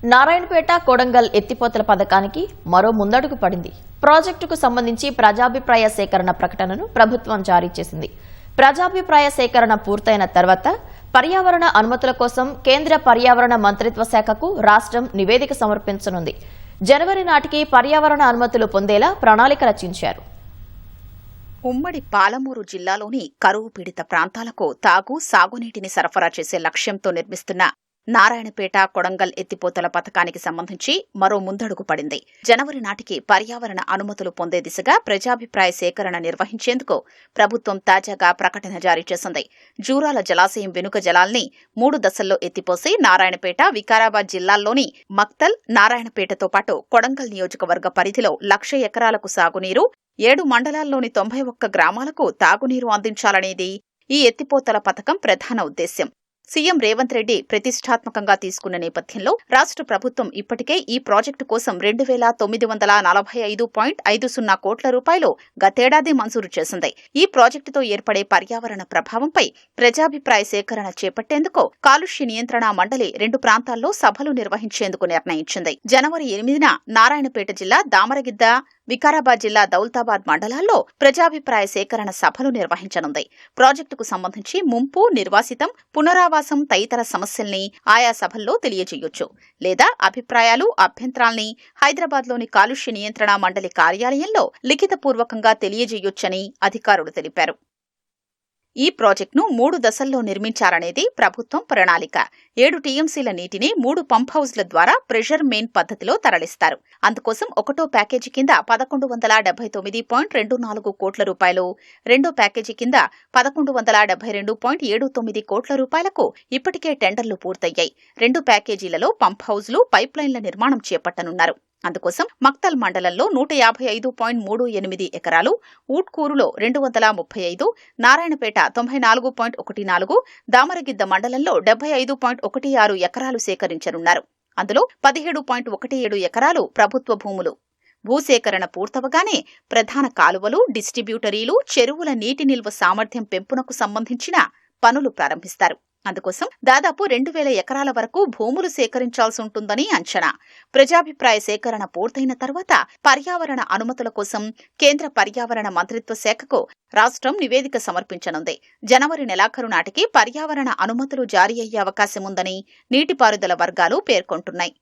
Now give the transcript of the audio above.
నారాయణపేట కొడంగల్ ఎత్తిపోతల పథకానికి మరో ముందడుగు పడింది. ప్రాజెక్టుకు సంబంధించి ప్రజాభిప్రాయ సేకరణ ప్రకటనను ప్రభుత్వం జారీ చేసింది. ప్రజాభిప్రాయ సేకరణ పూర్తయిన తర్వాత పర్యావరణ అనుమతుల కోసం కేంద్ర పర్యావరణ మంత్రిత్వ శాఖకు రాష్ట్రం నివేదిక సమర్పించనుంది. జనవరి నాటికి పర్యావరణ అనుమతులు పొందేలా ప్రణాళిక రచించారు. ఉమ్మడి పాలమూరు జిల్లాలోని కరువు పీడిత ప్రాంతాలకు తాగు, సాగునీటిని సరఫరా చేసే లక్ష్యంతో నిర్మిస్తున్న నారాయణపేట కొడంగల్ ఎత్తిపోతల పథకానికి సంబంధించి మరో ముందడుగు పడింది. జనవరి నాటికి పర్యావరణ అనుమతులు పొందే దిశగా ప్రజాభిప్రాయ సేకరణ నిర్వహించేందుకు ప్రభుత్వం తాజాగా ప్రకటన జారీ చేసింది. జూరాల జలాశయం వెనుక జలాల్ని 3 దశల్లో ఎత్తిపోసి నారాయణపేట, వికారాబాద్ జిల్లాల్లోని మక్తల్, నారాయణపేటతో పాటు కొడంగల్ నియోజకవర్గ పరిధిలో 1,00,000 ఎకరాలకు సాగునీరు, 7 మండలాల్లోని 91 గ్రామాలకు తాగునీరు అందించాలనేది ఈ ఎత్తిపోతల పథకం ప్రధాన ఉద్దేశ్యం. సీఎం రేవంత్ రెడ్డి ప్రతిష్టాత్మకంగా తీసుకున్న నేపథ్యంలో రాష్ట్ర ప్రభుత్వం ఇప్పటికే ఈ ప్రాజెక్టు కోసం 2,945.50 కోట్ల రూపాయలు గతేడాది మంజూరు చేసింది. ఈ ప్రాజెక్టుతో ఏర్పడే పర్యావరణ ప్రభావంపై ప్రజాభిప్రాయ సేకరణ చేపట్టేందుకు కాలుష్య నియంత్రణ మండలి 2 ప్రాంతాల్లో సభలు నిర్వహించేందుకు నిర్ణయించింది. జనవరి 8న నారాయణపేట జిల్లా దామరగిద్ద, వికారాబాద్ జిల్లా దౌలతాబాద్ మండలాల్లో ప్రజాభిప్రాయ సేకరణ సభలు నిర్వహించనుంది. ప్రాజెక్టుకు సంబంధించి ముంపు, నిర్వాసితం, పునరావాసం తదితర సమస్యల్ని ఆయా సభల్లో తెలియజేయొచ్చు. లేదా అభిప్రాయాలు, అభ్యంతరాల్ని హైదరాబాద్లోని కాలుష్య నియంత్రణ మండలి కార్యాలయంలో లిఖితపూర్వకంగా తెలియజేయొచ్చని అధికారులు తెలిపారు. ఈ ప్రాజెక్టును 3 దశల్లో నిర్మించాలనేది ప్రభుత్వం ప్రణాళిక. 7 టీఎంసీల నీటిని 3 పంప్ హౌజ్ల ద్వారా ప్రెషర్ మెయిన్ పద్ధతిలో తరలిస్తారు. అందుకోసం 1వ ప్యాకేజీ కింద 1,179.24 కోట్ల రూపాయలు, 2వ ప్యాకేజీ కింద 1,172.79 కోట్ల రూపాయలకు ఇప్పటికే టెండర్లు పూర్తయ్యాయి. 2 ప్యాకేజీలలో పంప్ హౌజ్లు, పైప్ లైన్ల నిర్మాణం చేపట్టనున్నారు. అందుకోసం మక్తల్ మండలంలో 155.38 ఎకరాలు, ఊట్కూరులో 235, నారాయణపేట 94.14, దామరగిద్ద మండలంలో 75.16 ఎకరాలు సేకరించనున్నారు. అందులో 17.17 ఎకరాలు ప్రభుత్వ భూములు. భూసేకరణ పూర్తవగానే ప్రధాన కాలువలు, డిస్ట్రిబ్యూటరీలు, చెరువుల నీటి నిల్వ సామర్థ్యం పెంపునకు సంబంధించిన పనులు ప్రారంభిస్తారు. అందుకోసం దాదాపు 2,000 ఎకరాల వరకు భూములు సేకరించాల్సి ఉంటుందని అంచనా. ప్రజాభిప్రాయ సేకరణ పూర్తయిన తర్వాత పర్యావరణ అనుమతుల కోసం కేంద్ర పర్యావరణ మంత్రిత్వ శాఖకు రాష్ట్రం నివేదిక సమర్పించనుంది. జనవరి నెలాఖరు నాటికి పర్యావరణ అనుమతులు జారీ అయ్యే అవకాశముందని నీటిపారుదల వర్గాలు పేర్కొంటున్నాయి.